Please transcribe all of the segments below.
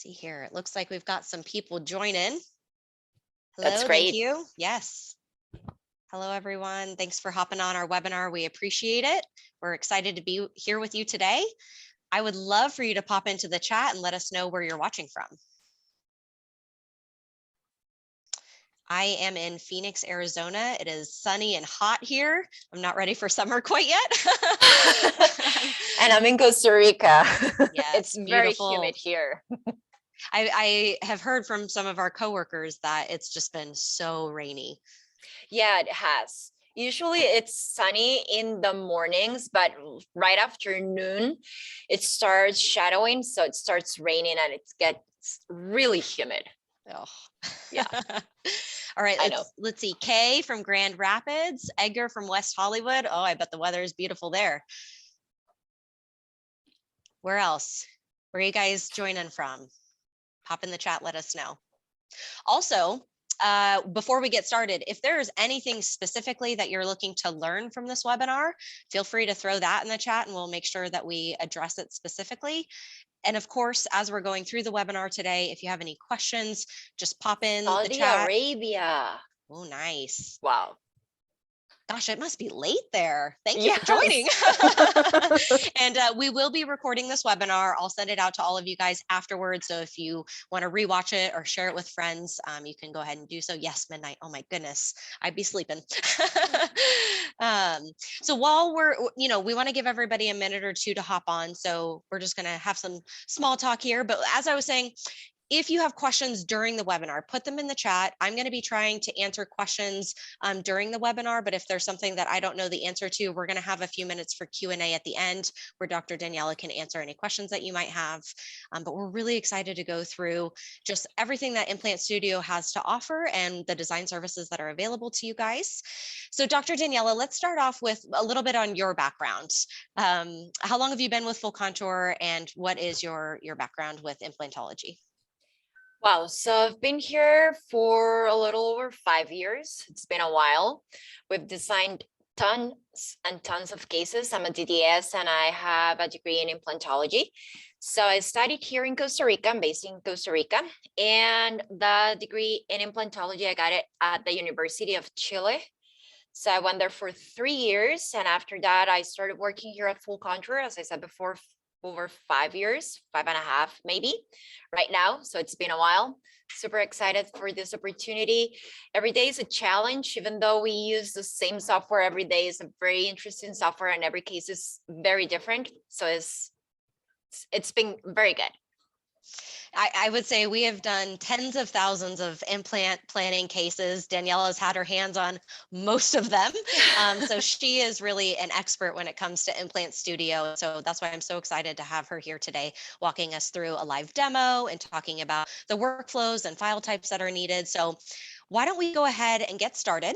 See here, it looks like we've got some people join in. That's Hello, thank great. you. Yes. Hello, everyone. Thanks for hopping on our webinar. We appreciate it. We're excited to be here with you today. I would love for you to pop into the chat and let us know where you're watching from. I am in Phoenix, Arizona. It is sunny and hot here. I'm not ready for summer quite yet. And I'm in Costa Rica. Yes, It's very humid here. I have heard from some of our coworkers that it's just been so rainy. Yeah, it has. Usually it's sunny in the mornings, but right after noon, it starts shadowing. So it starts raining and it gets really humid. Oh, yeah. All right, let's see. Kay from Grand Rapids, Edgar from West Hollywood. Oh, I bet the weather is beautiful there. Where else? Where are you guys joining from? Pop in the chat, let us know. Also, before we get started, if there's anything specifically that you're looking to learn from this webinar, feel free to throw that in the chat and we'll make sure that we address it specifically. And of course, as we're going through the webinar today, if you have any questions, just pop in the chat. Saudi Arabia. Oh, nice. Wow. Gosh, it must be late there. Thank you for joining. And we will be recording this webinar. I'll send it out to all of you guys afterwards. So if you want to rewatch it or share it with friends, you can go ahead and do so. Yes, midnight. Oh my goodness, I'd be sleeping. So while we want to give everybody a minute or two to hop on. So we're just going to have some small talk here. But as I was saying, if you have questions during the webinar, put them in the chat. I'm going to be trying to answer questions during the webinar, but if there's something that I don't know the answer to, we're going to have a few minutes for Q&A at the end where Dr. Daniela can answer any questions that you might have. But we're really excited to go through just everything that Implant Studio has to offer and the design services that are available to you guys. So Dr. Daniela, let's start off with a little bit on your background. How long have you been with Full Contour and what is your background with implantology? Wow, so I've been here for a little over 5 years. It's been a while. We've designed tons and tons of cases. I'm a DDS and I have a degree in implantology. So I studied here in Costa Rica. I'm based in Costa Rica. And the degree in implantology, I got it at the University of Chile. So I went there for 3 years. And after that, I started working here at Full Contour, as I said before, over 5 years, 5.5 maybe right now. So it's been a while. Super excited for this opportunity. Every day is a challenge, even though we use the same software every day. Is a very interesting software and every case is very different. So it's been very good. I would say we have done tens of thousands of implant planning cases. Daniela's had her hands on most of them. So she is really an expert when it comes to Implant Studio. So that's why I'm so excited to have her here today, walking us through a live demo and talking about the workflows and file types that are needed. So why don't we go ahead and get started?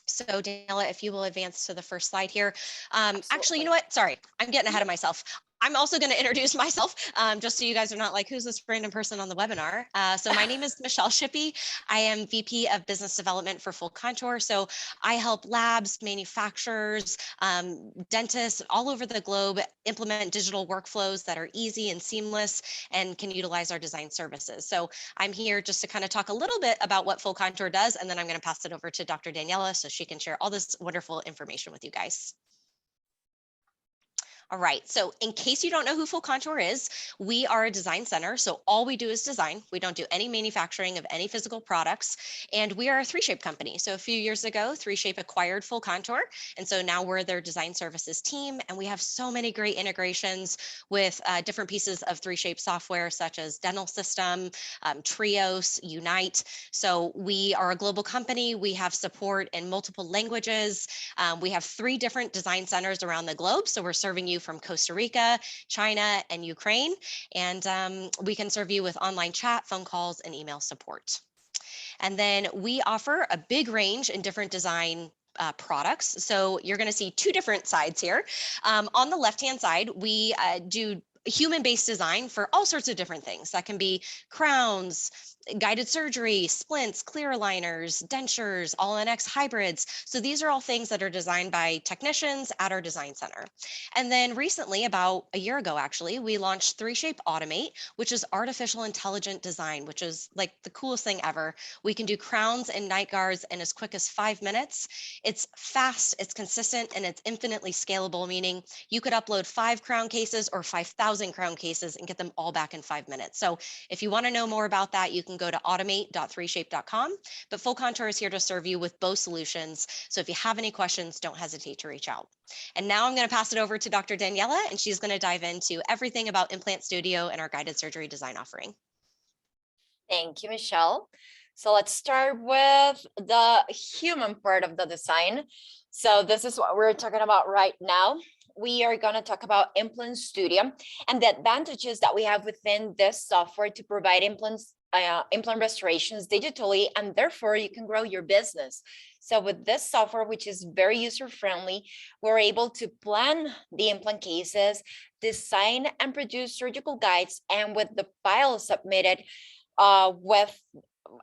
So Daniela, if you will advance to the first slide here. Actually, you know what? Sorry, I'm getting ahead of myself. I'm also going to introduce myself just so you guys are not like, who's this random person on the webinar? So my name is Michelle Shippey. I am VP of Business Development for Full Contour. So I help labs, manufacturers, dentists all over the globe implement digital workflows that are easy and seamless and can utilize our design services. So I'm here just to kind of talk a little bit about what Full Contour does, and then I'm going to pass it over to Dr. Daniela so she can share all this wonderful information with you guys. All right, so in case you don't know who Full Contour is, we are a design center. So all we do is design. We don't do any manufacturing of any physical products. And we are a 3Shape company. So a few years ago, 3Shape acquired Full Contour. And so now we're their design services team. And we have so many great integrations with different pieces of 3Shape software, such as Dental System, Trios, Unite. So we are a global company. We have support in multiple languages. We have 3 different design centers around the globe. So we're serving you from Costa Rica, China, and Ukraine. And we can serve you with online chat, phone calls, and email support. And then we offer a big range in different design products. So you're going to see 2 different sides here. On the left-hand side, we do human-based design for all sorts of different things. That can be crowns, guided surgery, splints, clear aligners, dentures, all-in-X hybrids. So these are all things that are designed by technicians at our design center. And then recently, about a year ago actually, we launched 3Shape Automate, which is artificial intelligent design, which is like the coolest thing ever. We can do crowns and night guards in as quick as 5 minutes. It's fast, it's consistent, and it's infinitely scalable, meaning you could upload 5 crown cases or 5,000 crown cases and get them all back in 5 minutes. So if you want to know more about that, you can go to automate.3shape.com. But Full Contour is here to serve you with both solutions. So if you have any questions, don't hesitate to reach out. And now I'm going to pass it over to Dr. Daniela, and she's going to dive into everything about Implant Studio and our guided surgery design offering. Thank you, Michelle. So let's start with the human part of the design. So this is what we're talking about right now. We are going to talk about Implant Studio and the advantages that we have within this software to provide implant restorations digitally, and therefore you can grow your business. So with this software, which is very user-friendly, we're able to plan the implant cases, design and produce surgical guides, and with the files submitted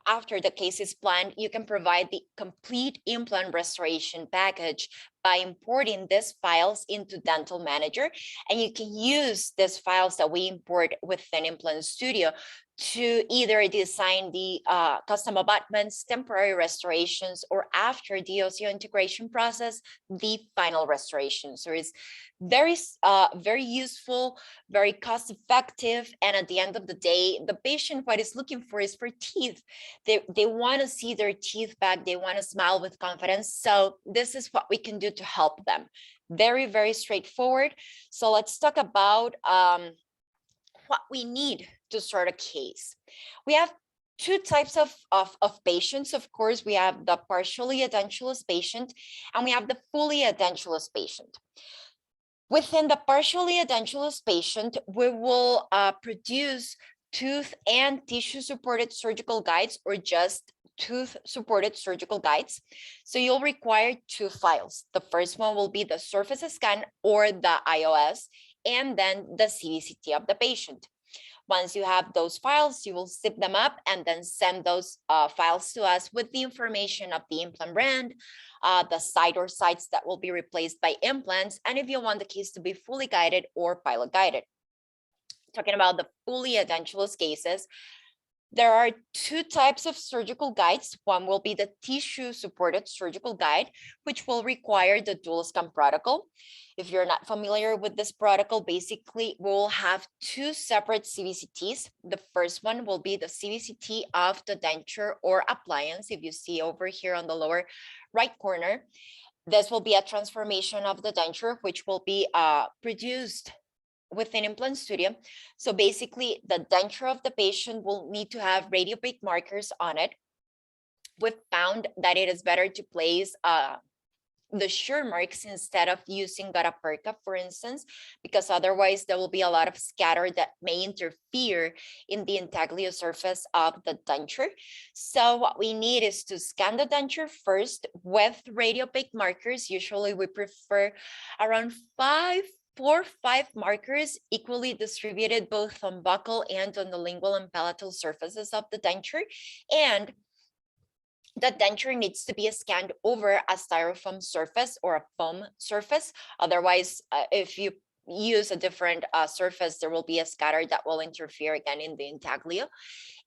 after the case is planned, you can provide the complete implant restoration package by importing these files into Dental Manager. And you can use these files that we import within Implant Studio to either design the custom abutments, temporary restorations, or after the osseointegration process, the final restoration. So it's very useful, very cost effective. And at the end of the day, the patient, what is looking for is for teeth. They want to see their teeth back. They want to smile with confidence. So this is what we can do to help them. Very, very straightforward. So let's talk about what we need to start a case. We have two types of patients. Of course, we have the partially edentulous patient and we have the fully edentulous patient. Within the partially edentulous patient, we will produce tooth and tissue supported surgical guides, or just tooth supported surgical guides. So you'll require 2 files. The first one will be the surface scan or the IOS, and then the CBCT of the patient. Once you have those files, you will zip them up and then send those files to us with the information of the implant brand, the site or sites that will be replaced by implants, and if you want the case to be fully guided or pilot guided. Talking about the fully edentulous cases, there are 2 types of surgical guides. One will be the tissue supported surgical guide, which will require the dual scan protocol. If you're not familiar with this protocol, basically we'll have 2 separate CBCTs. The first one will be the CBCT of the denture or appliance. If you see over here on the lower right corner, this will be a transformation of the denture, which will be produced within Implant Studio. So basically the denture of the patient will need to have radiopaque markers on it. We've found that it is better to place the sure marks instead of using gutta-perca, for instance, because otherwise there will be a lot of scatter that may interfere in the intaglio surface of the denture. So what we need is to scan the denture first with radiopaque markers. Usually we prefer around 4 or 5 markers equally distributed both on buccal and on the lingual and palatal surfaces of the denture. And the denture needs to be scanned over a styrofoam surface or a foam surface. Otherwise, if you use a different surface, there will be a scatter that will interfere again in the intaglio.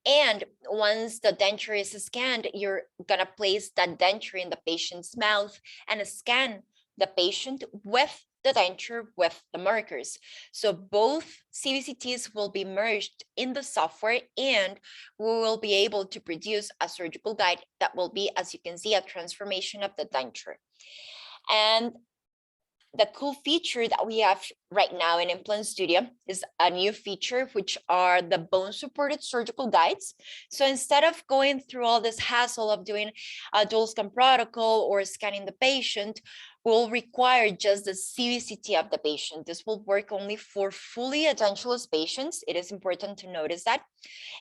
And once the denture is scanned, you're gonna place that denture in the patient's mouth and scan the patient with the denture with the markers. So both CBCTs will be merged in the software, and we will be able to produce a surgical guide that will be, as you can see, a transformation of the denture. And the cool feature that we have right now in Implant Studio is a new feature, which are the bone supported surgical guides. So instead of going through all this hassle of doing a dual scan protocol or scanning the patient, will require just the CVCT of the patient. This will work only for fully edentulous patients. It is important to notice that.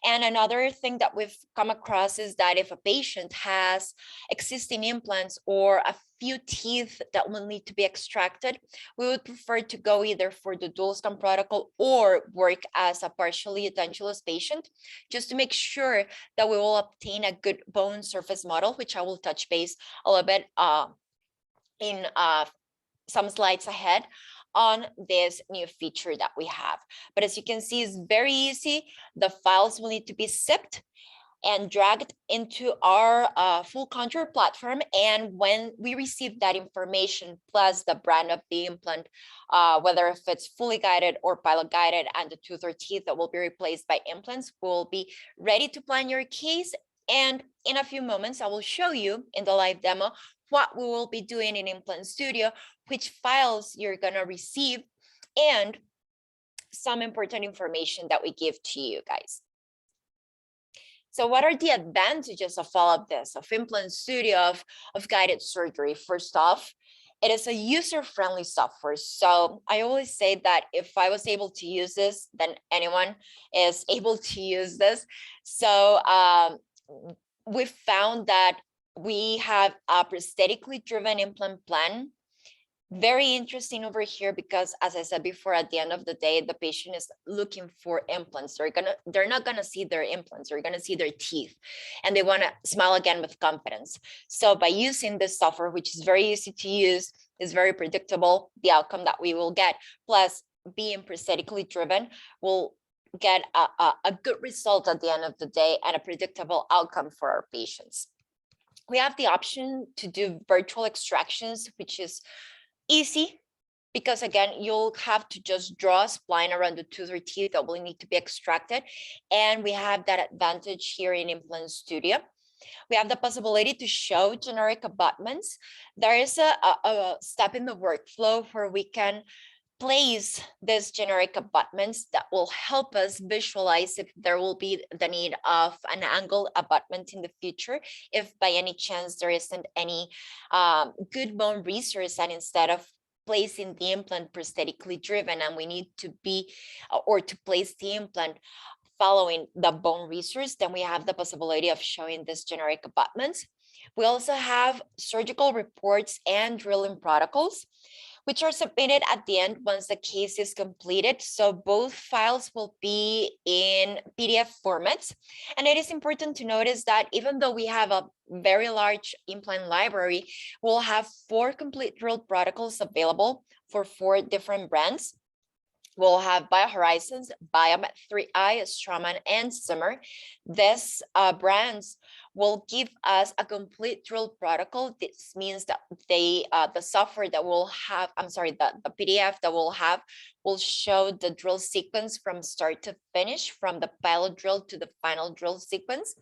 And another thing that we've come across is that if a patient has existing implants or a few teeth that will need to be extracted, we would prefer to go either for the dual scan protocol or work as a partially edentulous patient, just to make sure that we will obtain a good bone surface model, which I will touch base a little bit in some slides ahead on this new feature that we have. But as you can see, it's very easy. The files will need to be zipped and dragged into our full contour platform. And when we receive that information, plus the brand of the implant, whether if it's fully guided or pilot guided, and the tooth or teeth that will be replaced by implants, will be ready to plan your case. And in a few moments, I will show you in the live demo what we will be doing in Implant Studio, which files you're gonna receive, and some important information that we give to you guys. So what are the advantages of all of this, of Implant Studio, of guided surgery? First off, it is a user-friendly software. So I always say that if I was able to use this, then anyone is able to use this. So we found that we have a prosthetically driven implant plan. Very interesting over here, because as I said before, at the end of the day, the patient is looking for implants. They're not gonna see their implants, they're gonna see their teeth, and they wanna smile again with confidence. So by using this software, which is very easy to use, is very predictable, the outcome that we will get, plus being prosthetically driven, will get a good result at the end of the day and a predictable outcome for our patients. We have the option to do virtual extractions, which is easy, because again, you'll have to just draw a spline around the tooth or teeth that will need to be extracted. And we have that advantage here in Implant Studio. We have the possibility to show generic abutments. There is a step in the workflow where we can place these generic abutments that will help us visualize if there will be the need of an angle abutment in the future, if by any chance there isn't any good bone resource, and instead of placing the implant prosthetically driven and we need to be or to place the implant following the bone resource, then we have the possibility of showing this generic abutments. We also have surgical reports and drilling protocols, which are submitted at the end once the case is completed. So both files will be in PDF formats. And it is important to notice that even though we have a very large implant library, we'll have 4 complete drill protocols available for 4 different brands. We'll have BioHorizons, Biomet 3i, Straumann, and Zimmer. These brands will give us a complete drill protocol. This means that the software that we'll have, the PDF that we'll have will show the drill sequence from start to finish, from the pilot drill to the final drill sequence.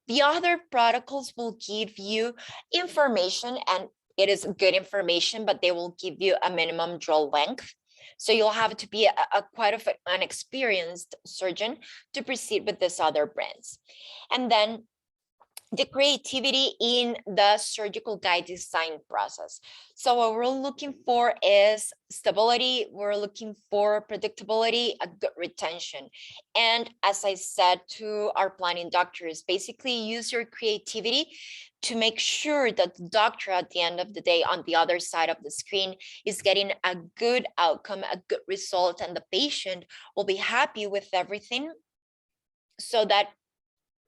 The other protocols will give you information, and it is good information, but they will give you a minimum drill length. So you'll have to be quite an experienced surgeon to proceed with these other brands. And then the creativity in the surgical guide design process. So what we're looking for is stability, we're looking for predictability, a good retention. And as I said to our planning doctors, basically use your creativity to make sure that the doctor at the end of the day on the other side of the screen is getting a good outcome, a good result, and the patient will be happy with everything, so that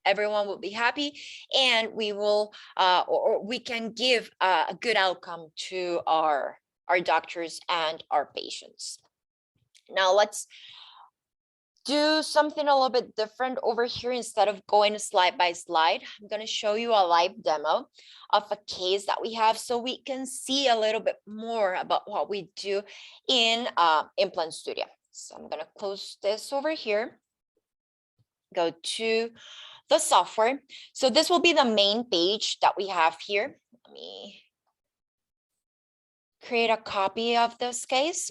everyone will be happy, and we will or we can give a good outcome to our doctors and our patients. Now let's do something a little bit different over here. Instead of going slide by slide, I'm going to show you a live demo of a case that we have, so we can see a little bit more about what we do in Implant Studio. So I'm going to close this over here, go to the software. So this will be the main page that we have here. Let me create a copy of this case.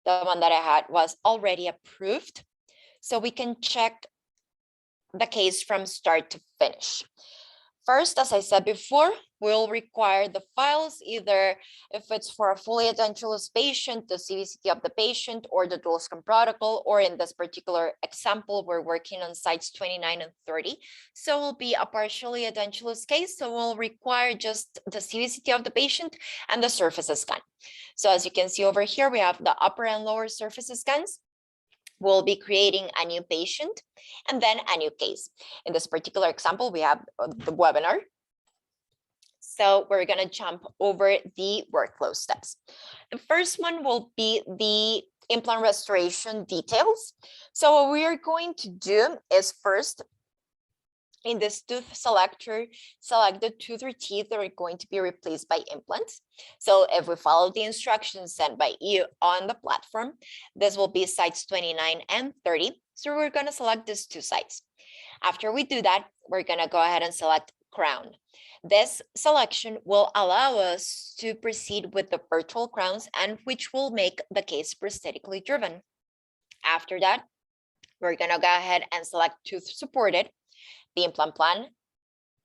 The one that I had was already approved, so we can check the case from start to finish. First, as I said before, we'll require the files, either if it's for a fully edentulous patient, the CVCT of the patient, or the dual scan protocol, or in this particular example, we're working on sites 29 and 30. So it will be a partially edentulous case. So we'll require just the CVCT of the patient and the surface scan. So as you can see over here, we have the upper and lower surface scans. We'll be creating a new patient and then a new case. In this particular example, we have the webinar. So we're going to jump over the workflow steps. The first one will be the implant restoration details. So what we are going to do is first, in this tooth selector, select the tooth or teeth that are going to be replaced by implants. So if we follow the instructions sent by you on the platform, this will be sites 29 and 30. So we're going to select these two sites. After we do that, we're going to go ahead and select crown. This selection will allow us to proceed with the virtual crowns, and which will make the case prosthetically driven. After that, we're going to go ahead and select tooth supported, the implant plan,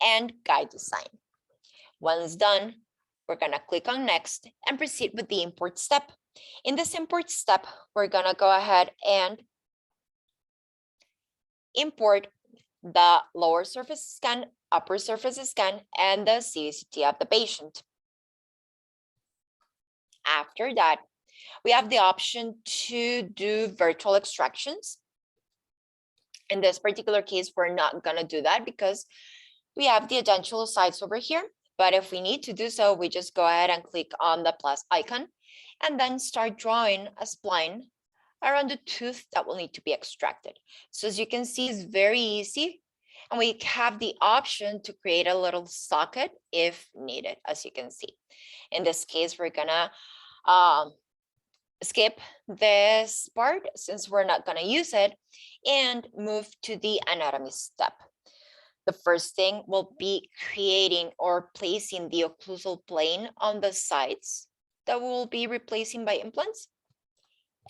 and guide design. Once done, we're going to click on next and proceed with the import step. In this import step, we're going to go ahead and import the lower surface scan, upper surface scan, and the CVCT of the patient. After that, we have the option to do virtual extractions. In this particular case, we're not going to do that because we have the edentulous sites over here. But if we need to do so, we just go ahead and click on the plus icon and then start drawing a spline around the tooth that will need to be extracted. So as you can see, it's very easy. And we have the option to create a little socket if needed, as you can see. In this case, we're gonna skip this part since we're not gonna use it and move to the anatomy step. The first thing will be creating or placing the occlusal plane on the sides that we'll be replacing by implants,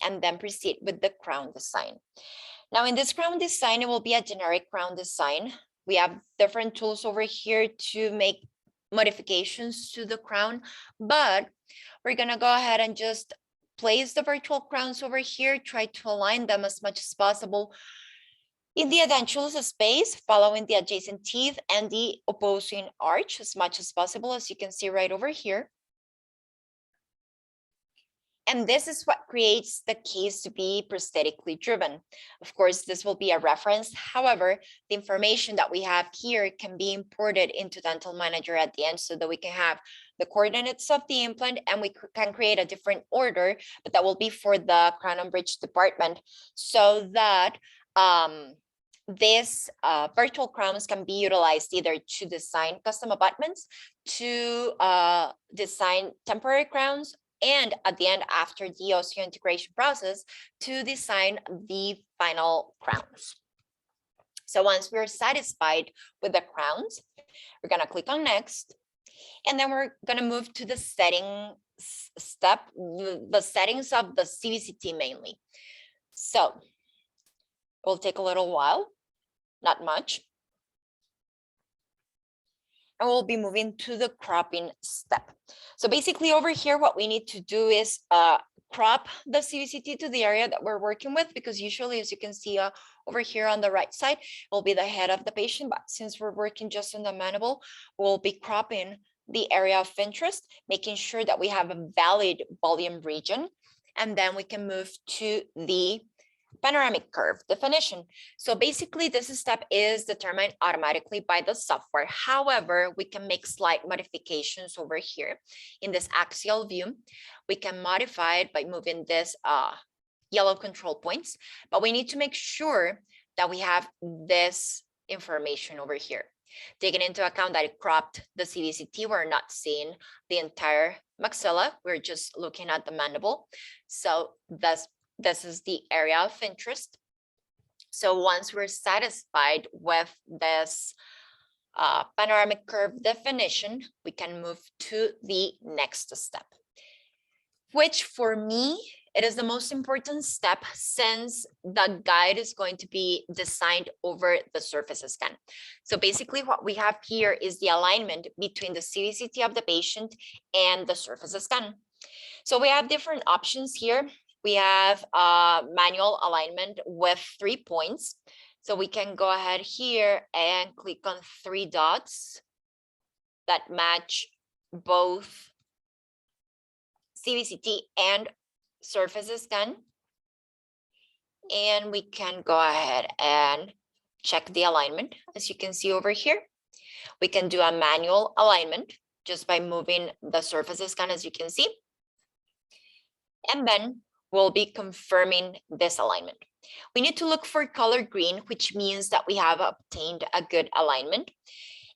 and then proceed with the crown design. Now in this crown design, it will be a generic crown design. We have different tools over here to make modifications to the crown, but we're gonna go ahead and just place the virtual crowns over here, try to align them as much as possible in the edentulous space, following the adjacent teeth and the opposing arch as much as possible, as you can see right over here. And this is what creates the case to be prosthetically driven. Of course, this will be a reference. However, the information that we have here can be imported into Dental Manager at the end so that we can have the coordinates of the implant, and we can create a different order, but that will be for the crown and bridge department, so that these virtual crowns can be utilized either to design custom abutments, to design temporary crowns, and at the end, after the osseointegration process, to design the final crowns. So once we're satisfied with the crowns, we're gonna click on next, and then we're gonna move to the setting step, the settings of the CVCT mainly. So it will take a little while, not much. And we'll be moving to the cropping step. So basically over here, what we need to do is crop the CVCT to the area that we're working with, because usually, as you can see over here on the right side, will be the head of the patient. But since we're working just on the mandible, we'll be cropping the area of interest, making sure that we have a valid volume region. And then we can move to the panoramic curve definition. So basically this step is determined automatically by the software. However, we can make slight modifications over here in this axial view. We can modify it by moving this yellow control points, but we need to make sure that we have this information over here. Taking into account that it cropped the CVCT, we're not seeing the entire maxilla, we're just looking at the mandible. So this is the area of interest. So once we're satisfied with this panoramic curve definition, we can move to the next step, which for me It is the most important step since the guide is going to be designed over the surface scan. So basically what we have here is the alignment between the CVCT of the patient and the surface scan. So we have different options here. We have manual alignment with 3 points. So we can go ahead here and click on 3 dots that match both CVCT and surface scan. And we can go ahead and check the alignment. As you can see over here, we can do a manual alignment just by moving the surface scan, as you can see. And then we'll be confirming this alignment. We need to look for color green, which means that we have obtained a good alignment.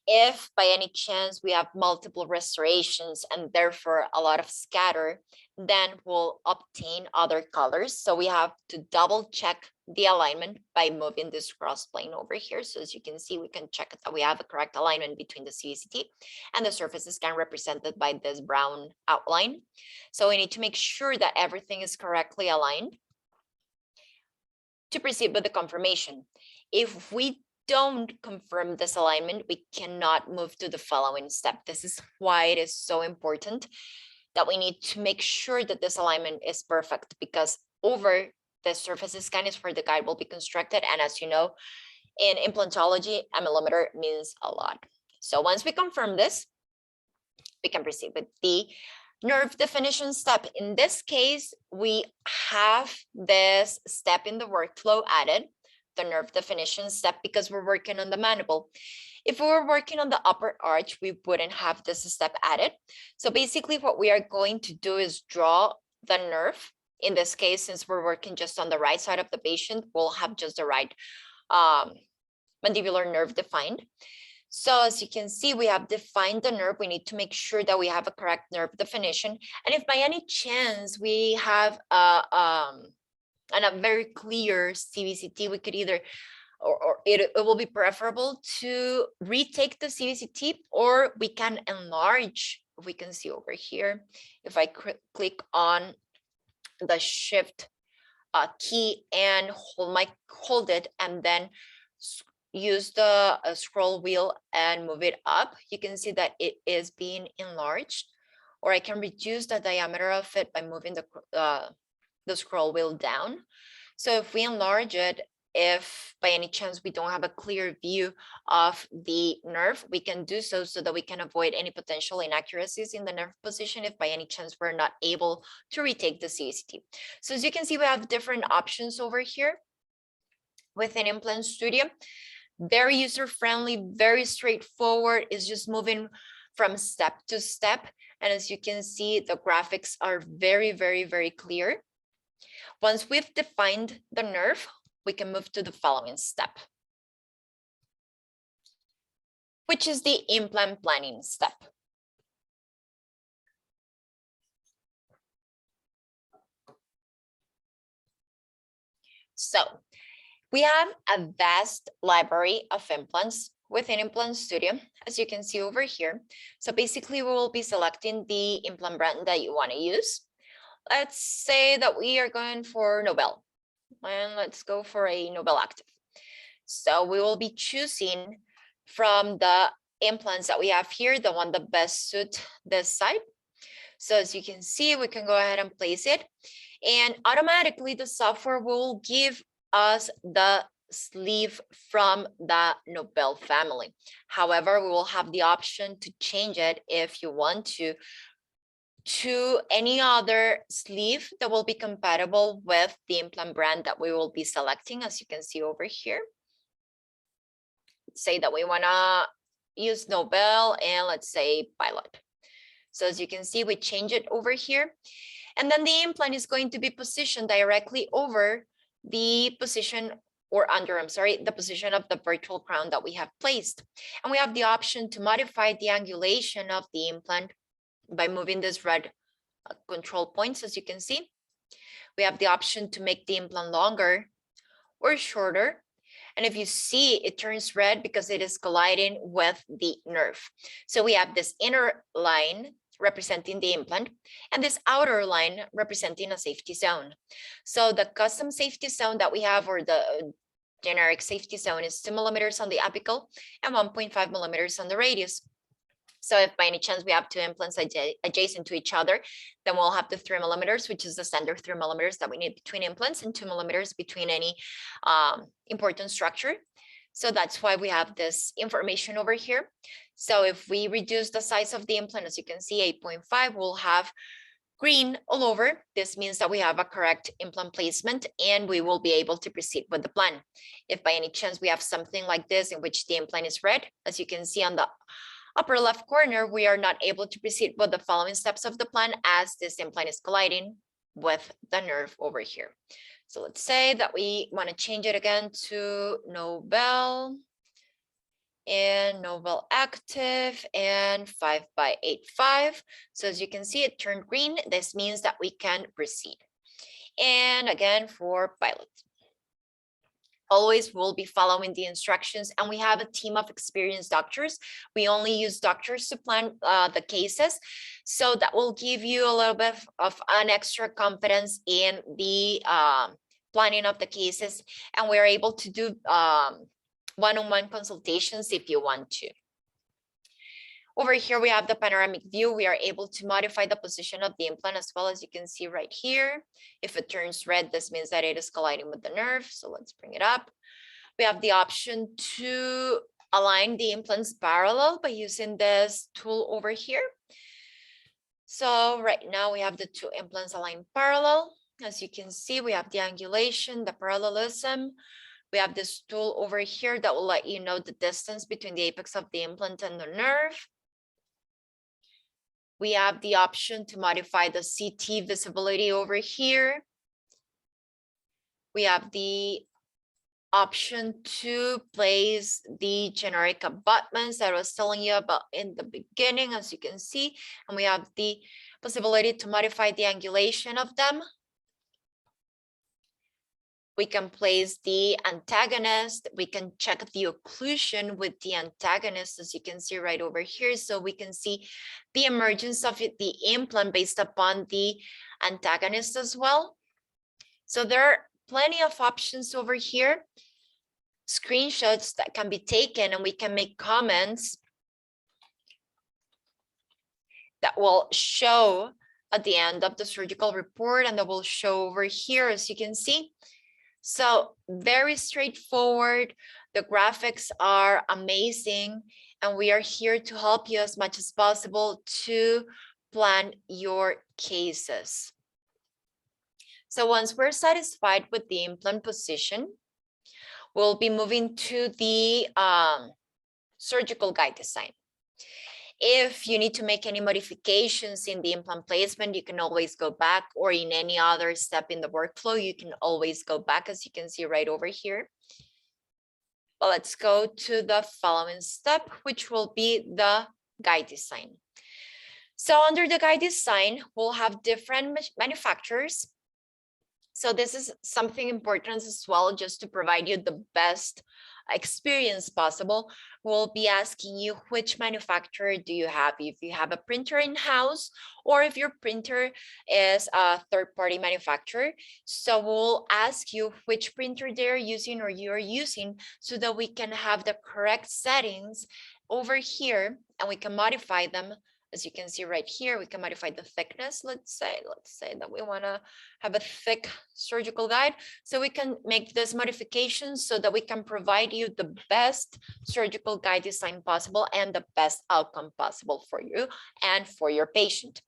If by any chance we have multiple restorations and therefore a lot of scatter, then we'll obtain other colors. So we have to double check the alignment by moving this cross plane over here. So as you can see, we can check that we have a correct alignment between the CVCT and the surface scan represented by this brown outline. So we need to make sure that everything is correctly aligned to proceed with the confirmation. If we don't confirm this alignment, we cannot move to the following step. This is why it is so important that we need to make sure that this alignment is perfect, because over the surface scan is where the guide will be constructed. And as you know, in implantology, a millimeter means a lot. So once we confirm this, we can proceed with the nerve definition step. In this case, we have this step in the workflow added, the nerve definition step, because we're working on the mandible. If we were working on the upper arch, we wouldn't have this step added. So basically what we are going to do is draw the nerve. In this case, since we're working just on the right side of the patient, we'll have just the right mandibular nerve defined. So as you can see, we have defined the nerve. We need to make sure that we have a correct nerve definition. And if by any chance we have a very clear CVCT, we could either, or it will be preferable to retake the CVCT, or we can enlarge. We can see over here, if I click on the shift key and hold it, and then use the scroll wheel and move it up, you can see that it is being enlarged. Or I can reduce the diameter of it by moving the scroll wheel down. So if we enlarge it, if by any chance we don't have a clear view of the nerve, we can do so that we can avoid any potential inaccuracies in the nerve position if by any chance we're not able to retake the CVCT. So as you can see, we have different options over here within Implant Studio. Very user-friendly, very straightforward. It's just moving from step to step. And as you can see, the graphics are very, very, very clear. Once we've defined the nerve, we can move to the following step, which is the implant planning step. So we have a vast library of implants within Implant Studio, as you can see over here. So basically, we will be selecting the implant brand that you want to use. Let's say that we are going for Nobel, and let's go for a Nobel Active. So we will be choosing from the implants that we have here, the one that best suits this side. So as you can see, we can go ahead and place it, and automatically the software will give us the sleeve from the Nobel family. However, we will have the option to change it if you want to any other sleeve that will be compatible with the implant brand that we will be selecting, as you can see over here. Let's say that we want to use Nobel, and let's say Pilot. So as you can see, we change it over here, and then the implant is going to be positioned directly over the position, or under, I'm sorry, the position of the virtual crown that we have placed. And we have the option to modify the angulation of the implant by moving this red control points. As you can see, we have the option to make the implant longer or shorter. And if you see, it turns red because it is colliding with the nerve. So we have this inner line representing the implant, and this outer line representing a safety zone. So the custom safety zone that we have, or the generic safety zone, is 2 millimeters on the apical and 1.5 millimeters on the radius. So if by any chance we have two implants adjacent to each other, then we'll have the 3 millimeters, which is the standard 3 millimeters that we need between implants, and 2 millimeters between any important structure. So that's why we have this information over here. So if we reduce the size of the implant, as you can see, 8.5, we'll have green all over. This means that we have a correct implant placement and we will be able to proceed with the plan. If by any chance we have something like this in which the implant is red, as you can see on the upper left corner, we are not able to proceed with the following steps of the plan, as this implant is colliding with the nerve over here. So let's say that we want to change it again to Nobel and Nobel active and 5/8.5. So as you can see, it turned green. This means that we can proceed. And again, for pilot, always we'll be following the instructions, and we have a team of experienced doctors. We only use doctors to plan the cases, so that will give you a little bit of an extra confidence in the planning of the cases, and we're able to do one-on-one consultations if you want to. Over here, we have the panoramic view. We are able to modify the position of the implant as well, as you can see right here. If it turns red, this means that it is colliding with the nerve. So let's bring it up. We have the option to align the implants parallel by using this tool over here. So right now we have the two implants aligned parallel. As you can see, we have the angulation, the parallelism. We have this tool over here that will let you know the distance between the apex of the implant and the nerve. We have the option to modify the CT visibility over here. We have the option to place the generic abutments that I was telling you about in the beginning, as you can see, and we have the possibility to modify the angulation of them. We can place the antagonist. We can check the occlusion with the antagonist, as you can see right over here. So we can see the emergence of the implant based upon the antagonist as well. So there are plenty of options over here, screenshots that can be taken, and we can make comments that will show at the end of the surgical report, and that will show over here, as you can see. So very straightforward. The graphics are amazing, and we are here to help you as much as possible to plan your cases. So once we're satisfied with the implant position, we'll be moving to the surgical guide design. If you need to make any modifications in the implant placement, you can always go back, or in any other step in the workflow, you can always go back, as you can see right over here. Well, let's go to the following step, which will be the guide design. So under the guide design, we'll have different manufacturers. So this is something important as well, just to provide you the best experience possible. We'll be asking you which manufacturer do you have, if you have a printer in-house, or if your printer is a third-party manufacturer. So we'll ask you which printer they're using or you're using, so that we can have the correct settings over here, and we can modify them. As you can see right here, we can modify the thickness. Let's say that we want to have a thick surgical guide. So we can make this modification so that we can provide you the best surgical guide design possible and the best outcome possible for you and for your patient.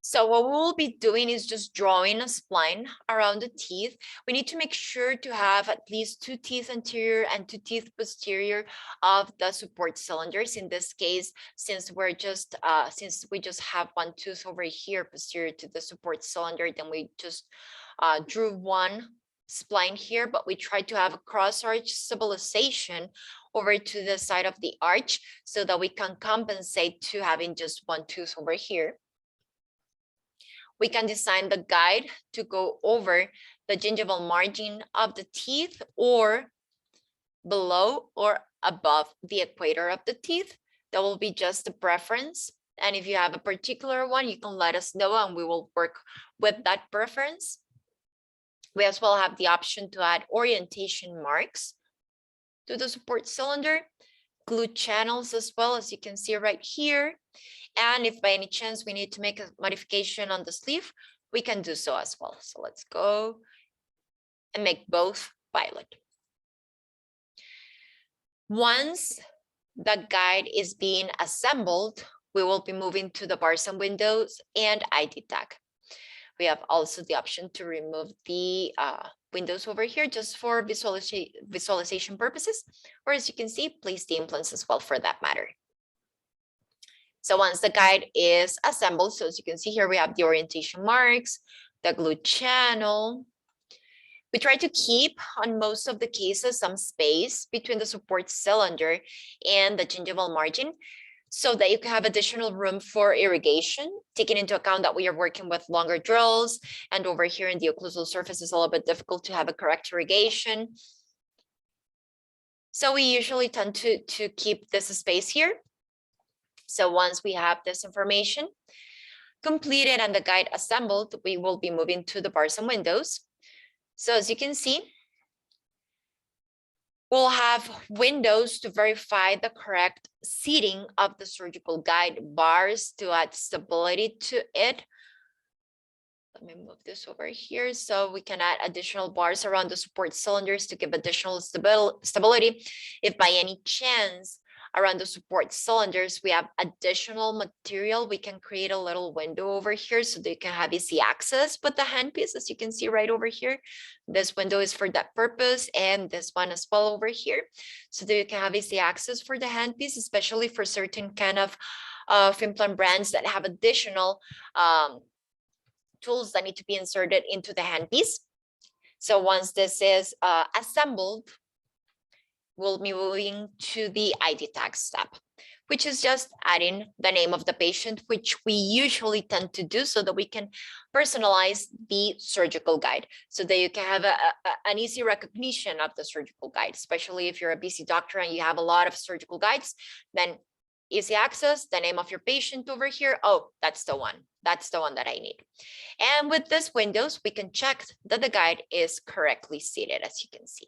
So what we'll be doing is just drawing a spline around the teeth. We need to make sure to have at least 2 teeth anterior and 2 teeth posterior of the support cylinders. In this case, since we just have 1 tooth over here posterior to the support cylinder, then we just drew 1 spline here, but we tried to have a cross arch stabilization over to the side of the arch, so that we can compensate to having just 1 tooth over here. We can design the guide to go over the gingival margin of the teeth, or below or above the equator of the teeth. That will be just a preference. And if you have a particular one, you can let us know and we will work with that preference. We as well have the option to add orientation marks to the support cylinder, glue channels as well, as you can see right here. And if by any chance we need to make a modification on the sleeve, we can do so as well. So let's go and make both violet. Once the guide is being assembled, we will be moving to the bars and windows and ID tag. We have also the option to remove the windows over here just for visualization purposes, or as you can see, place the implants as well for that matter. So once the guide is assembled, so as you can see here, we have the orientation marks, the glue channel. We try to keep, on most of the cases, some space between the support cylinder and the gingival margin so that you can have additional room for irrigation, taking into account that we are working with longer drills, and over here in the occlusal surface is a little bit difficult to have a correct irrigation. So we usually tend to keep this space here. So once we have this information completed and the guide assembled, we will be moving to the bars and windows. So as you can see, we'll have windows to verify the correct seating of the surgical guide, bars to add stability to it. Let me move this over here so we can add additional bars around the support cylinders to give additional stability. If by any chance around the support cylinders we have additional material, we can create a little window over here so they can have easy access with the handpiece, as you can see right over here. This window is for that purpose, and this one as well over here, so that you can have easy access for the handpiece, especially for certain kind of implant brands that have additional tools that need to be inserted into the handpiece. So once this is assembled, we'll be moving to the ID tag step, which is just adding the name of the patient, which we usually tend to do so that we can personalize the surgical guide, so that you can have an easy recognition of the surgical guide, especially if you're a busy doctor and you have a lot of surgical guides, then easy access, the name of your patient over here. Oh, that's the one. That's the one that I need. And with this windows, we can check that the guide is correctly seated, as you can see.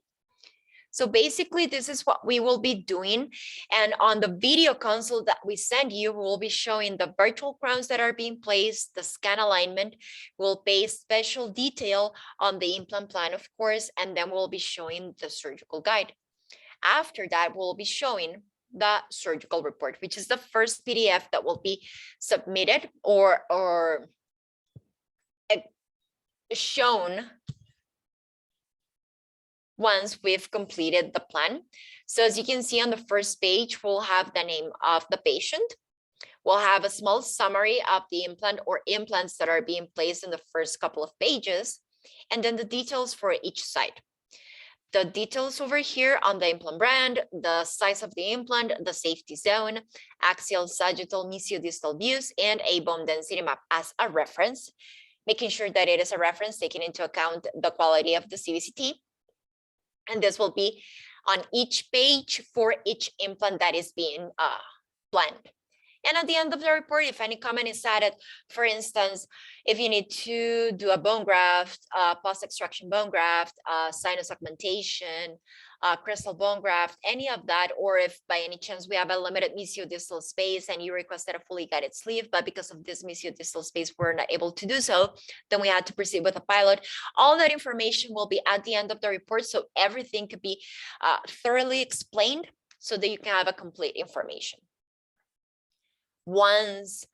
So basically, this is what we will be doing. And on the video console that we send you, we'll be showing the virtual crowns that are being placed, the scan alignment. We'll pay special detail on the implant plan, of course, and then we'll be showing the surgical guide. After that, we'll be showing the surgical report, which is the first PDF that will be submitted or shown once we've completed the plan. So as you can see on the first page, we'll have the name of the patient. We'll have a small summary of the implant or implants that are being placed in the first couple of pages, and then the details for each site. The details over here on the implant brand, the size of the implant, the safety zone, axial, sagittal, mesiodistal views, and a bone density map as a reference, making sure that it is a reference taking into account the quality of the CVCT. And this will be on each page for each implant that is being planned. And at the end of the report, if any comment is added, for instance, if you need to do a bone graft, post-extraction bone graft, sinus augmentation, crystal bone graft, any of that, or if by any chance we have a limited mesiodistal space and you requested a fully guided sleeve, but because of this mesiodistal space, we're not able to do so, then we had to proceed with a pilot. All that information will be at the end of the report, so everything could be thoroughly explained so that you can have a complete information. Once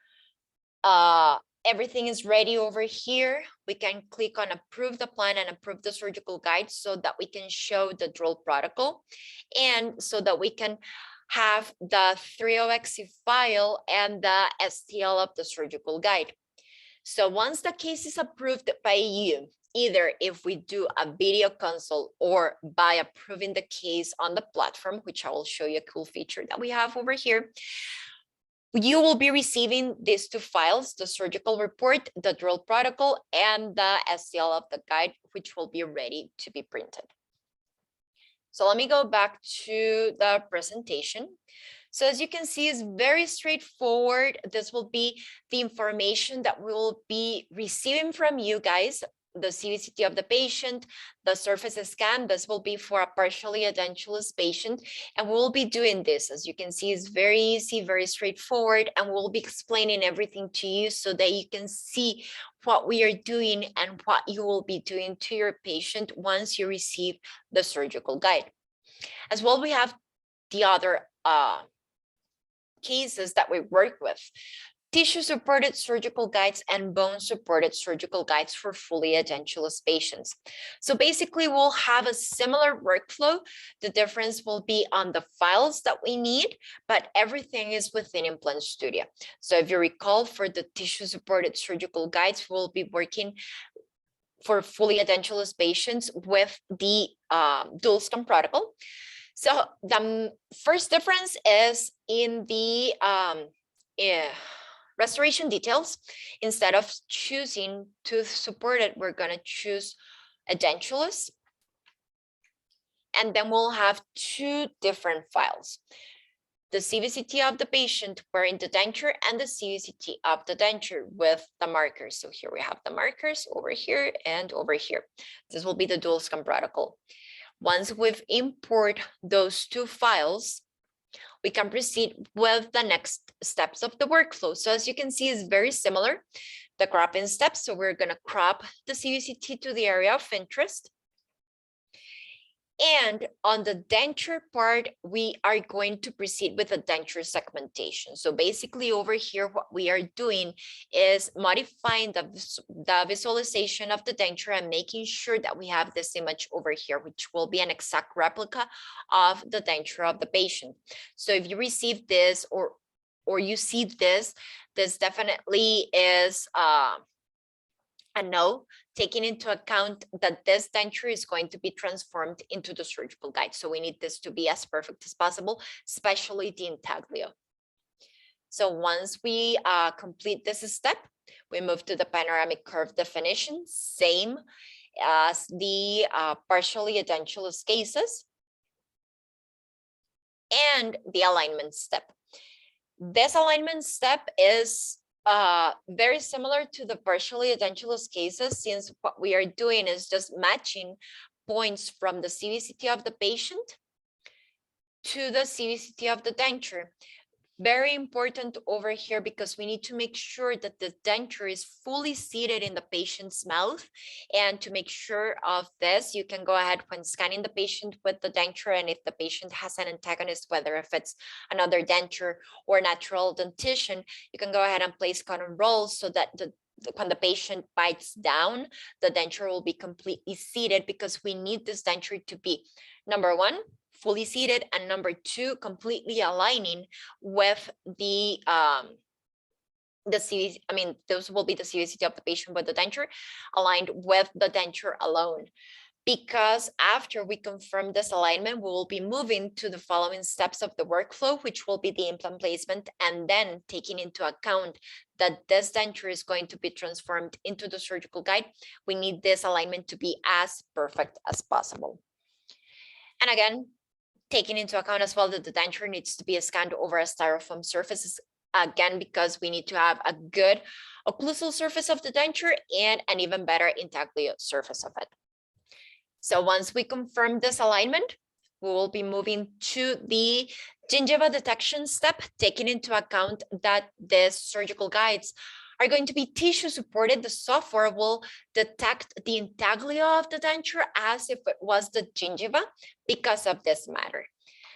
everything is ready over here, we can click on approve the plan and approve the surgical guide so that we can show the drill protocol and so that we can have the 30xe file and the STL of the surgical guide. So once the case is approved by you, either if we do a video consult or by approving the case on the platform, which I will show you a cool feature that we have over here, you will be receiving these two files, the surgical report, the drill protocol, and the STL of the guide, which will be ready to be printed. So let me go back to the presentation. So as you can see, it's very straightforward. This will be the information that we will be receiving from you guys, the CVCT of the patient, the surface scan. This will be for a partially edentulous patient. And we'll be doing this. As you can see, it's very easy, very straightforward. And we'll be explaining everything to you so that you can see what we are doing and what you will be doing to your patient once you receive the surgical guide. As well, we have the other cases that we work with: tissue-supported surgical guides and bone-supported surgical guides for fully edentulous patients. So basically, we'll have a similar workflow. The difference will be on the files that we need, but everything is within Implant Studio. So if you recall, for the tissue-supported surgical guides, we'll be working for fully edentulous patients with the dual scan protocol. So the first difference is in the restoration details. Instead of choosing tooth supported, we're going to choose Edentulous. And then we'll have two different files: the CVCT of the patient wearing the denture and the CVCT of the denture with the markers. So here we have the markers over here and over here. This will be the dual scan protocol. Once we've imported those two files, we can proceed with the next steps of the workflow. So as you can see, it's very similar, the cropping steps. So we're going to crop the CVCT to the area of interest. And on the denture part, we are going to proceed with a denture segmentation. So basically over here, what we are doing is modifying the visualization of the denture and making sure that we have this image over here, which will be an exact replica of the denture of the patient. So if you receive this or you see this, this definitely is a no, taking into account that this denture is going to be transformed into the surgical guide. So we need this to be as perfect as possible, especially the intaglio. So once we complete this step, we move to the panoramic curve definition, same as the partially edentulous cases, and the alignment step. This alignment step is very similar to the partially edentulous cases, since what we are doing is just matching points from the CVCT of the patient to the CVCT of the denture. Very important over here, because we need to make sure that the denture is fully seated in the patient's mouth. And to make sure of this, you can go ahead when scanning the patient with the denture, and if the patient has an antagonist, whether if it's another denture or natural dentition, you can go ahead and place cotton rolls so that when the patient bites down, the denture will be completely seated, because we need this denture to be, number one, fully seated, and number two, completely aligning with the CVCT. I mean, those will be the CVCT of the patient with the denture aligned with the denture alone. Because after we confirm this alignment, we will be moving to the following steps of the workflow, which will be the implant placement, and then taking into account that this denture is going to be transformed into the surgical guide, we need this alignment to be as perfect as possible. And again, taking into account as well that the denture needs to be scanned over a styrofoam surface, again, because we need to have a good occlusal surface of the denture and an even better intaglio surface of it. So once we confirm this alignment, we will be moving to the gingiva detection step, taking into account that these surgical guides are going to be tissue supported. The software will detect the intaglio of the denture as if it was the gingiva because of this matter.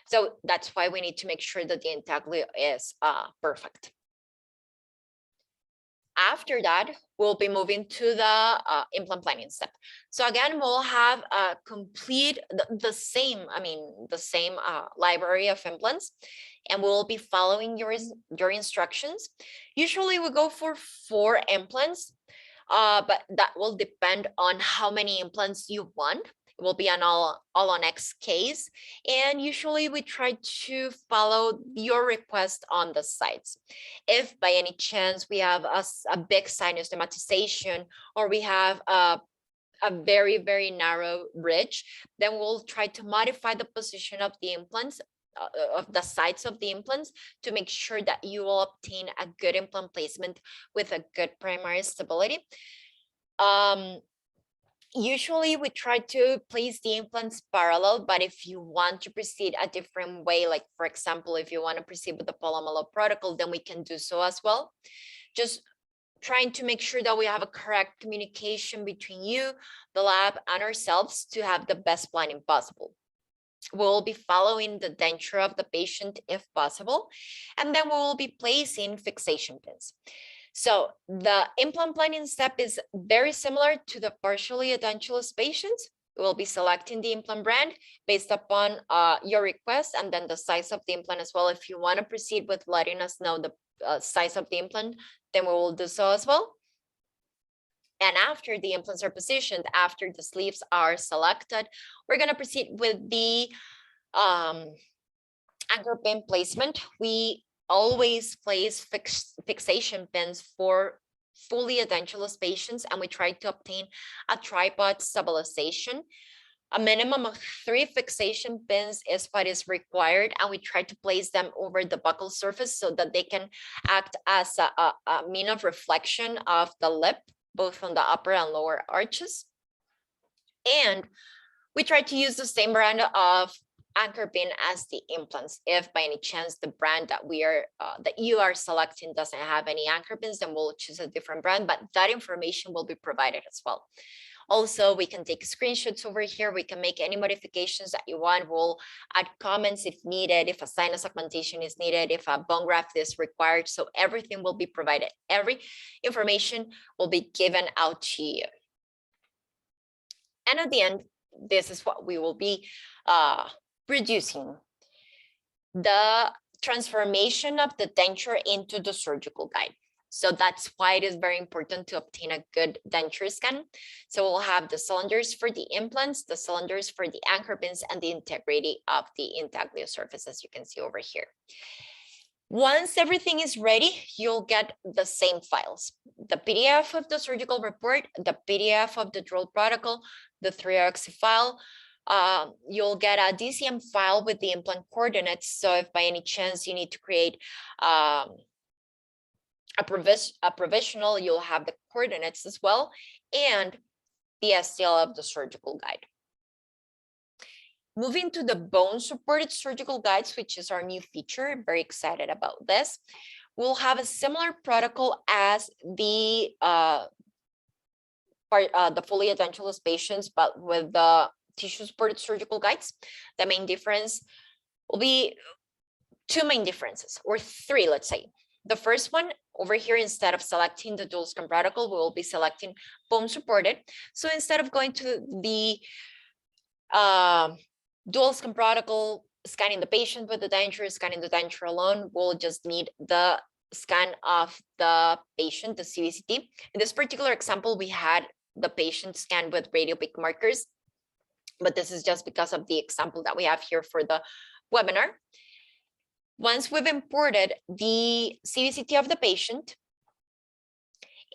So that's why we need to make sure that the intaglio is perfect. After that, we'll be moving to the implant planning step. So again, we'll have complete the same library of implants, and we'll be following your instructions. Usually we go for 4 implants, but that will depend on how many implants you want. It will be an all on X case, and usually we try to follow your request on the sites. If by any chance we have a big sinus dematization, or we have a very, very narrow ridge, then we'll try to modify the position of the implants of the sides of the implants to make sure that you will obtain a good implant placement with a good primary stability. Usually we try to place the implants parallel, but if you want to proceed a different way, like for example, if you want to proceed with the Palomalo protocol, then we can do so as well. Just trying to make sure that we have a correct communication between you, the lab, and ourselves to have the best planning possible. We'll be following the denture of the patient if possible, and then we will be placing fixation pins. So the implant planning step is very similar to the partially edentulous patients. We'll be selecting the implant brand based upon your request, and then the size of the implant as well. If you want to proceed with letting us know the size of the implant, then we will do so as well. And after the implants are positioned, after the sleeves are selected, we're going to proceed with the anchor pin placement. We always place fixation pins for fully edentulous patients, and we try to obtain a tripod stabilization. A minimum of 3 fixation pins is what is required, and we try to place them over the buccal surface so that they can act as a mean of reflection of the lip, both on the upper and lower arches. And we try to use the same brand of anchor pin as the implants. If by any chance the brand that you are selecting doesn't have any anchor pins, then we'll choose a different brand, but that information will be provided as well. Also, we can take screenshots over here. We can make any modifications that you want. We'll add comments if needed, if a sinus augmentation is needed, if a bone graft is required. So everything will be provided. Every information will be given out to you. And at the end, this is what we will be producing: the transformation of the denture into the surgical guide. So that's why it is very important to obtain a good denture scan. So we'll have the cylinders for the implants, the cylinders for the anchor pins, and the integrity of the intaglio surface, as you can see over here. Once everything is ready, you'll get the same files: the PDF of the surgical report, the PDF of the drill protocol, the 3-oxy file. You'll get a DCM file with the implant coordinates. So if by any chance you need to create a provisional, you'll have the coordinates as well, and the STL of the surgical guide. Moving to the bone supported surgical guides, which is our new feature. I'm very excited about this. We'll have a similar protocol as the fully edentulous patients, but with the tissue supported surgical guides. The main difference will be 2 main differences, or 3, let's say. The first one over here, instead of selecting the dual scan protocol, we will be selecting bone supported. So instead of going to the dual scan protocol, scanning the patient with the denture, scanning the denture alone, we'll just need the scan of the patient, the CBCT. In this particular example, we had the patient scanned with radiopic markers, but this is just because of the example that we have here for the webinar. Once we've imported the CBCT of the patient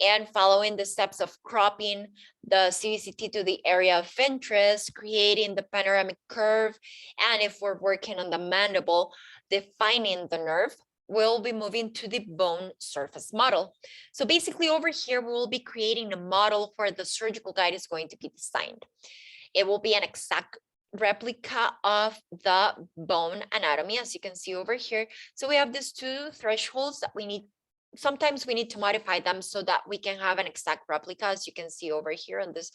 and following the steps of cropping the CBCT to the area of interest, creating the panoramic curve, and if we're working on the mandible, defining the nerve, we'll be moving to the bone surface model. So basically over here, we will be creating a model where the surgical guide is going to be designed. It will be an exact replica of the bone anatomy, as you can see over here. So we have these 2 thresholds that we need. Sometimes we need to modify them so that we can have an exact replica, as you can see over here on this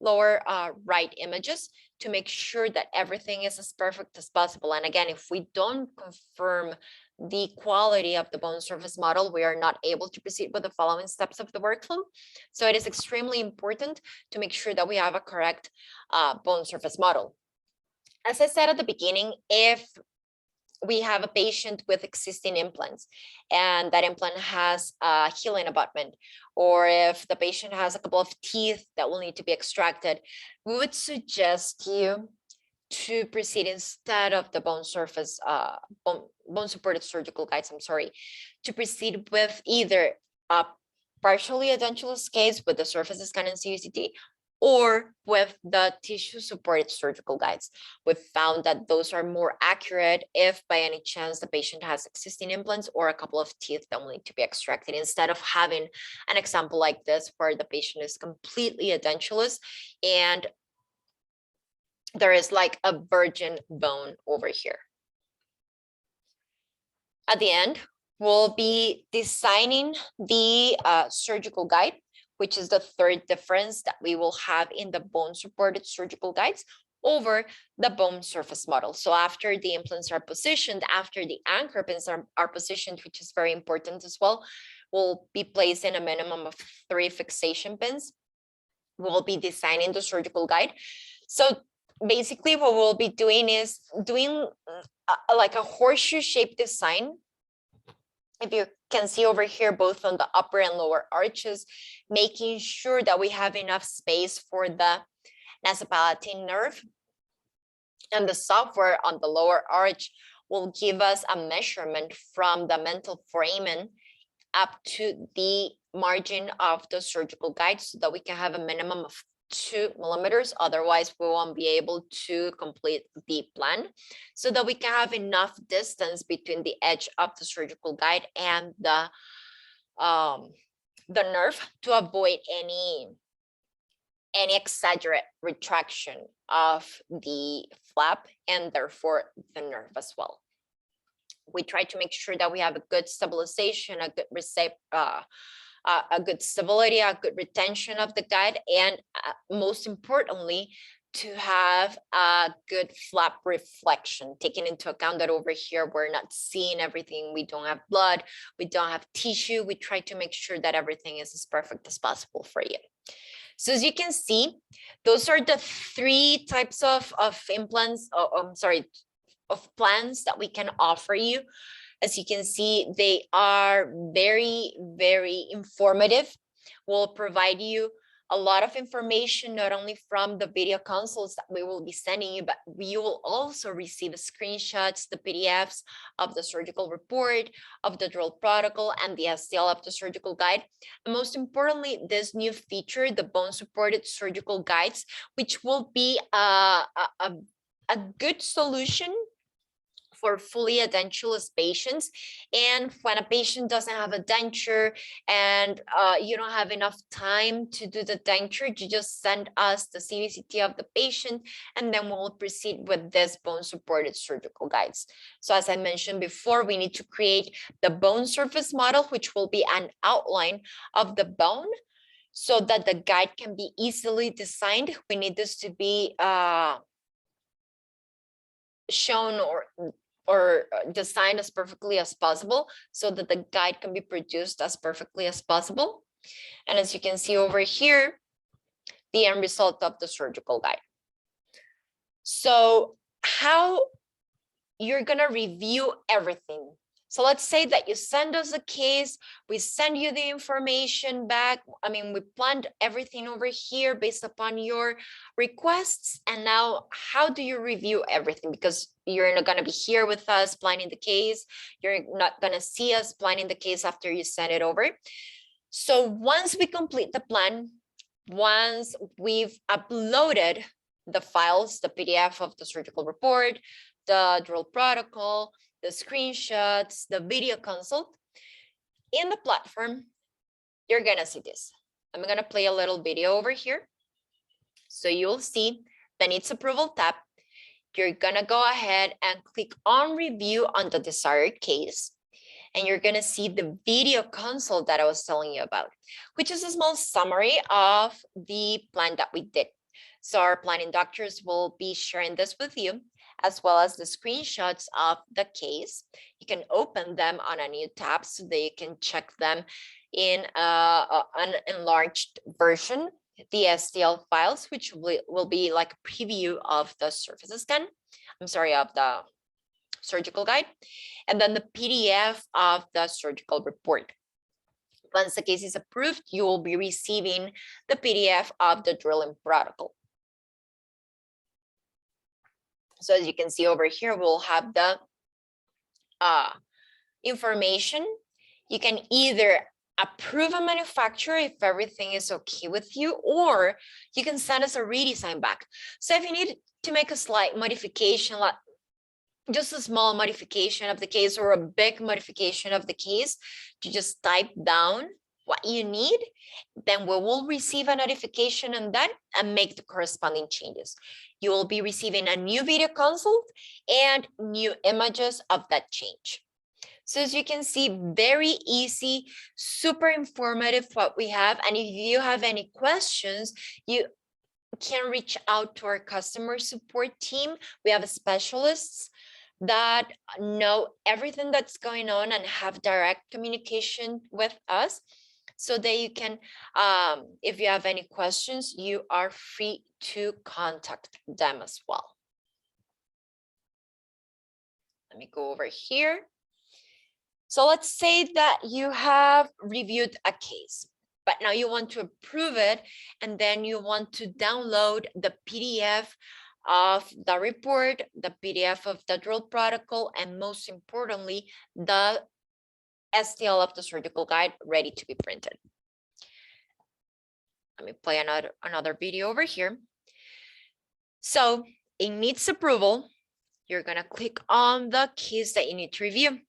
lower right images, to make sure that everything is as perfect as possible. And again, if we don't confirm the quality of the bone surface model, we are not able to proceed with the following steps of the workflow. So it is extremely important to make sure that we have a correct bone surface model. As I said at the beginning, if we have a patient with existing implants and that implant has a healing abutment, or if the patient has a couple of teeth that will need to be extracted, we would suggest you to proceed, instead of the bone surface, bone supported surgical guides, to proceed with either a partially edentulous case with the surface scan and CBCT, or with the tissue supported surgical guides. We've found that those are more accurate if by any chance the patient has existing implants or a couple of teeth that will need to be extracted, instead of having an example like this where the patient is completely edentulous and there is like a virgin bone over here. At the end, we'll be designing the surgical guide, which is the third difference that we will have in the bone supported surgical guides over the bone surface model. So after the implants are positioned, after the anchor pins are positioned, which is very important as well, we'll be placing a minimum of 3 fixation pins. We'll be designing the surgical guide. So basically what we'll be doing is doing like a horseshoe shaped design. If you can see over here, both on the upper and lower arches, making sure that we have enough space for the nasopalatine nerve. And the software on the lower arch will give us a measurement from the mental foramen up to the margin of the surgical guide, so that we can have a minimum of 2 millimeters. Otherwise, we won't be able to complete the plan, so that we can have enough distance between the edge of the surgical guide and the nerve to avoid any exaggerate retraction of the flap and therefore the nerve as well. We try to make sure that we have a good stabilization, a good stability, a good retention of the guide, and most importantly, to have a good flap reflection, taking into account that over here we're not seeing everything. We don't have blood, we don't have tissue. We try to make sure that everything is as perfect as possible for you. So as you can see, those are the 3 types of implants, of plans that we can offer you. As you can see, they are very, very informative. We'll provide you a lot of information, not only from the video consults that we will be sending you, but you will also receive screenshots, the PDFs of the surgical report, of the drill protocol, and the STL of the surgical guide. And most importantly, this new feature, the bone supported surgical guides, which will be a good solution for fully edentulous patients. And when a patient doesn't have a denture and you don't have enough time to do the denture, you just send us the CVCT of the patient, and then we'll proceed with this bone supported surgical guides. So as I mentioned before, we need to create the bone surface model, which will be an outline of the bone, so that the guide can be easily designed. We need this to be shown or designed as perfectly as possible, so that the guide can be produced as perfectly as possible. And as you can see over here, the end result of the surgical guide. So how you're gonna review everything. So let's say that you send us a case, we send you the information back. I mean, we planned everything over here based upon your requests. And now how do you review everything? Because you're not gonna be here with us planning the case. You're not gonna see us planning the case after you send it over. So once we complete the plan, once we've uploaded the files, the PDF of the surgical report, the drill protocol, the screenshots, the video consult, in the platform, you're gonna see this. I'm gonna play a little video over here. So you'll see the needs approval tab. You're gonna go ahead and click on review on the desired case. And you're gonna see the video consult that I was telling you about, which is a small summary of the plan that we did. So our planning doctors will be sharing this with you, as well as the screenshots of the case. You can open them on a new tab so that you can check them in an enlarged version, the STL files, which will be like a preview of the surface scan, of the surgical guide, and then the PDF of the surgical report. Once the case is approved, you will be receiving the PDF of the drilling protocol. So as you can see over here, we'll have the information. You can either approve a manufacturer if everything is okay with you, or you can send us a redesign back. So if you need to make a slight modification, like just a small modification of the case or a big modification of the case, you just type down what you need, then we will receive a notification on that and make the corresponding changes. You will be receiving a new video consult and new images of that change. So as you can see, very easy, super informative what we have. And if you have any questions, you can reach out to our customer support team. We have specialists that know everything that's going on and have direct communication with us, so that you can, if you have any questions, you are free to contact them as well. Let me go over here. So let's say that you have reviewed a case, but now you want to approve it, and then you want to download the PDF of the report, the PDF of the drill protocol, and most importantly, the STL of the surgical guide ready to be printed. Let me play another video over here. So it needs approval. You're gonna click on the case that you need to review.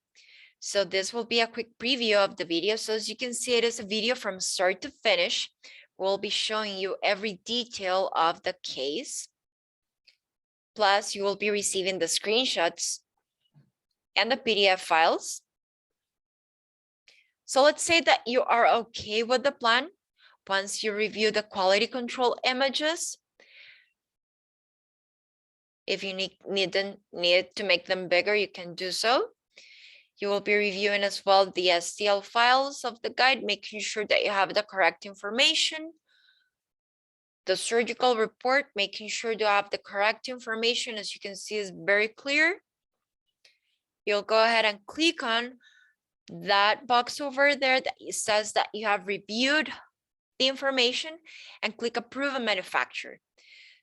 So this will be a quick preview of the video. So as you can see, it is a video from start to finish. We'll be showing you every detail of the case. Plus, you will be receiving the screenshots and the PDF files. So let's say that you are okay with the plan. Once you review the quality control images, if you need to make them bigger, you can do so. You will be reviewing as well the STL files of the guide, making sure that you have the correct information. The surgical report, making sure to have the correct information, as you can see, is very clear. You'll go ahead and click on that box over there that says that you have reviewed the information and click approve a manufacturer.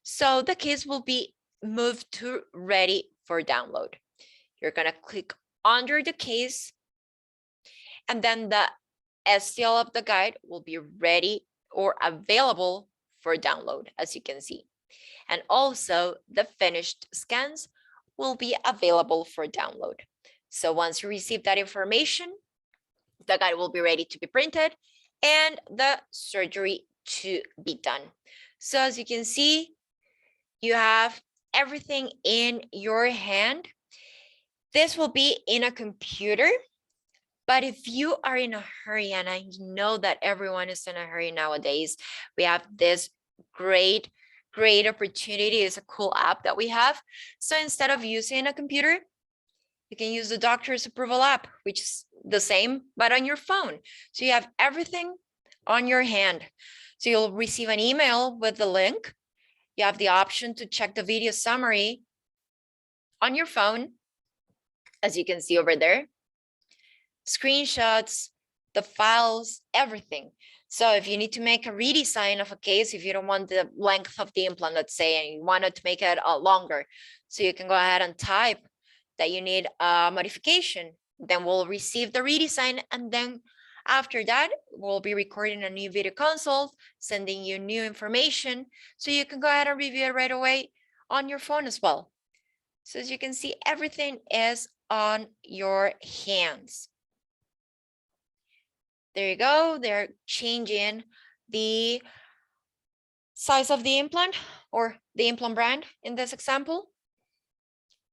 So the case will be moved to ready for download. You're gonna click under the case, and then the STL of the guide will be ready or available for download, as you can see. And also the finished scans will be available for download. So once you receive that information, the guide will be ready to be printed and the surgery to be done. So as you can see, you have everything in your hand. This will be in a computer, but if you are in a hurry, and I know that everyone is in a hurry nowadays, we have this great opportunity. It's a cool app that we have. So instead of using a computer, you can use the doctor's approval app, which is the same, but on your phone. So you have everything on your hand. So you'll receive an email with the link. You have the option to check the video summary on your phone, as you can see over there. Screenshots, the files, everything. So if you need to make a redesign of a case, if you don't want the length of the implant, let's say, and you wanted to make it longer, so you can go ahead and type that you need a modification, then we'll receive the redesign, and then after that, we'll be recording a new video consult, sending you new information, so you can go ahead and review it right away on your phone as well. So as you can see, everything is on your hands. There you go. They're changing the size of the implant, or the implant brand in this example.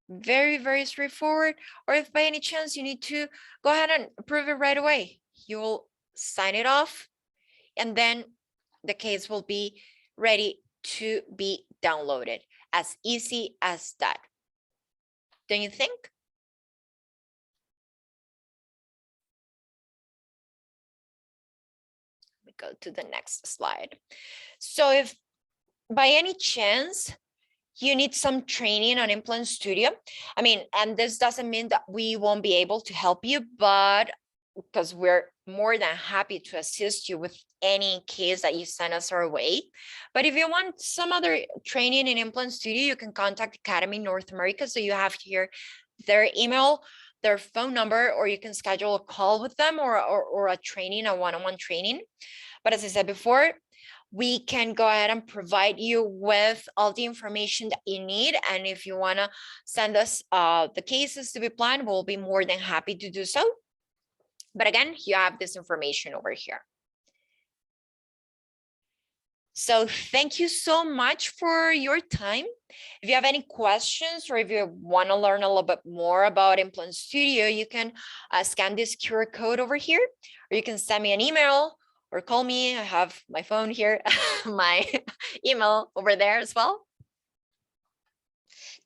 Very straightforward. Or if by any chance you need to go ahead and approve it right away, you'll sign it off, and then the case will be ready to be downloaded. As easy as that. Don't you think? We go to the next slide. So if by any chance you need some training on Implant Studio, I mean, and this doesn't mean that we won't be able to help you, but because we're more than happy to assist you with any case that you send us our way. But if you want some other training in Implant Studio, you can contact Academy North America. So you have here their email, their phone number, or you can schedule a call with them, or a training, a one-on-one training. But as I said before, we can go ahead and provide you with all the information that you need. And if you want to send us the cases to be planned, we'll be more than happy to do so. But again, you have this information over here. So thank you so much for your time. If you have any questions, or if you want to learn a little bit more about Implant Studio, you can scan this QR code over here, or you can send me an email or call me. I have my phone here, my email over there as well.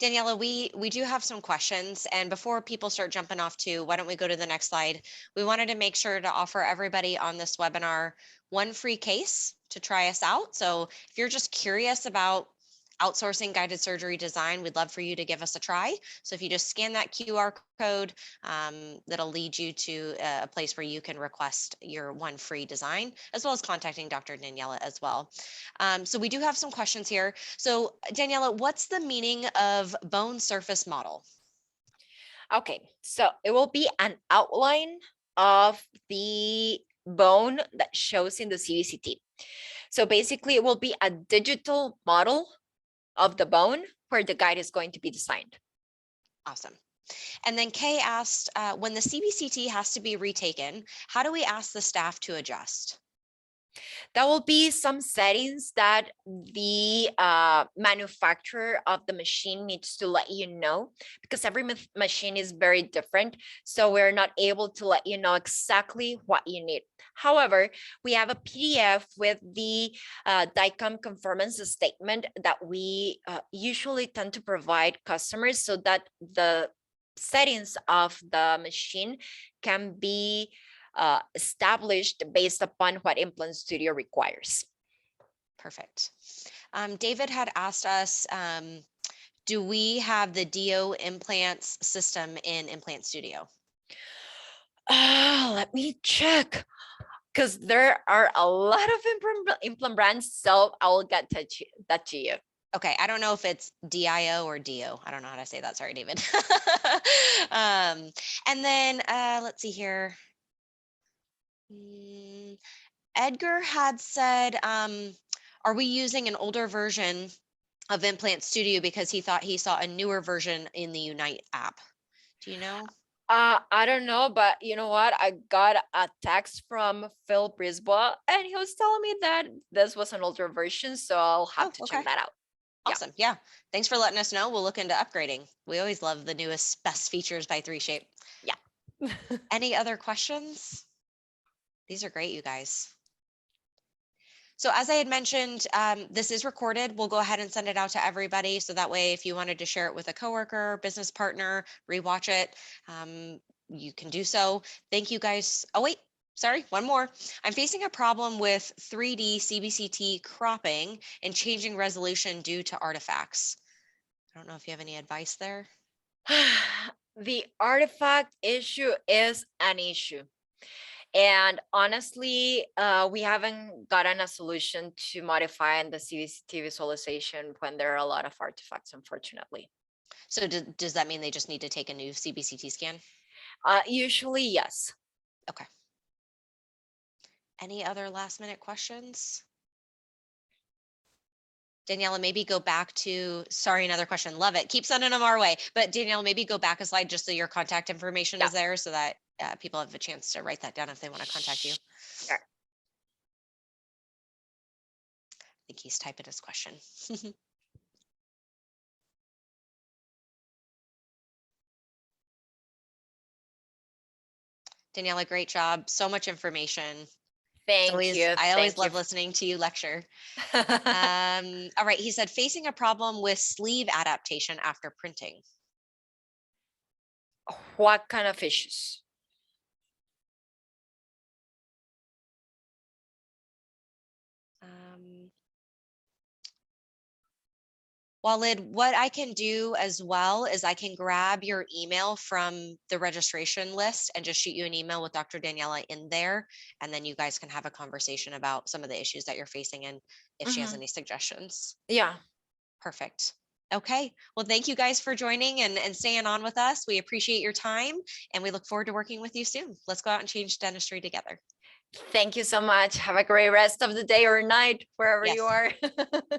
Daniela, we do have some questions, and before people start jumping off too, why don't we go to the next slide? We wanted to make sure to offer everybody on this webinar one free case to try us out. So if you're just curious about outsourcing guided surgery design, we'd love for you to give us a try. So if you just scan that QR code, that'll lead you to a place where you can request your one free design, as well as contacting Dr. Daniela as well. So we do have some questions here. So Daniela, what's the meaning of bone surface model? Okay, so it will be an outline of the bone that shows in the CBCT. So basically, it will be a digital model of the bone where the guide is going to be designed. Awesome. And then Kay asked, when the CBCT has to be retaken, how do we ask the staff to adjust? That will be some settings that the manufacturer of the machine needs to let you know, because every machine is very different. So we're not able to let you know exactly what you need. However, we have a PDF with the DICOM conformance statement that we usually tend to provide customers, so that the settings of the machine can be established based upon what Implant Studio requires. Perfect. David had asked us, do we have the DO implants system in Implant Studio? Let me check, because there are a lot of implant brands, so I will get that to you. Okay, I don't know if it's DIO or DO. I don't know how to say that. Sorry, David. And then let's see here. Edgar had said, are we using an older version of Implant Studio because he thought he saw a newer version in the Unite app? Do you know? I don't know, but you know what? I got a text from Phil Brisbois, and he was telling me that this was an older version, so I'll have to check that out. Awesome. Yeah. Thanks for letting us know. We'll look into upgrading. We always love the newest, best features by 3Shape. Yeah. Any other questions? These are great, you guys. So as I had mentioned, this is recorded. We'll go ahead and send it out to everybody. So that way, if you wanted to share it with a coworker, business partner, rewatch it, you can do so. Thank you guys. Oh, wait. Sorry, one more. I'm facing a problem with 3D CBCT cropping and changing resolution due to artifacts. I don't know if you have any advice there. The artifact issue is an issue. And honestly, we haven't gotten a solution to modify the CBCT visualization when there are a lot of artifacts, unfortunately. So does that mean they just need to take a new CBCT scan? Usually, yes. Okay. Any other last minute questions? Daniela, maybe go back to, sorry, another question. Love it. Keep sending them our way. But Daniela, maybe go back a slide just so your contact information is there, so that people have a chance to write that down if they want to contact you. Sure. I think he's typing his question. Daniela, great job. So much information. Thank you. I always love listening to you lecture. All right. He said, facing a problem with sleeve adaptation after printing. What kind of issues? Walid, what I can do as well is I can grab your email from the registration list and just shoot you an email with Dr. Daniela in there. And then you guys can have a conversation about some of the issues that you're facing and if she has any suggestions. Yeah. Perfect. Okay. Well, thank you guys for joining and staying on with us. We appreciate your time and we look forward to working with you soon. Let's go out and change dentistry together. Thank you so much. Have a great rest of the day or night, wherever you Yes. are.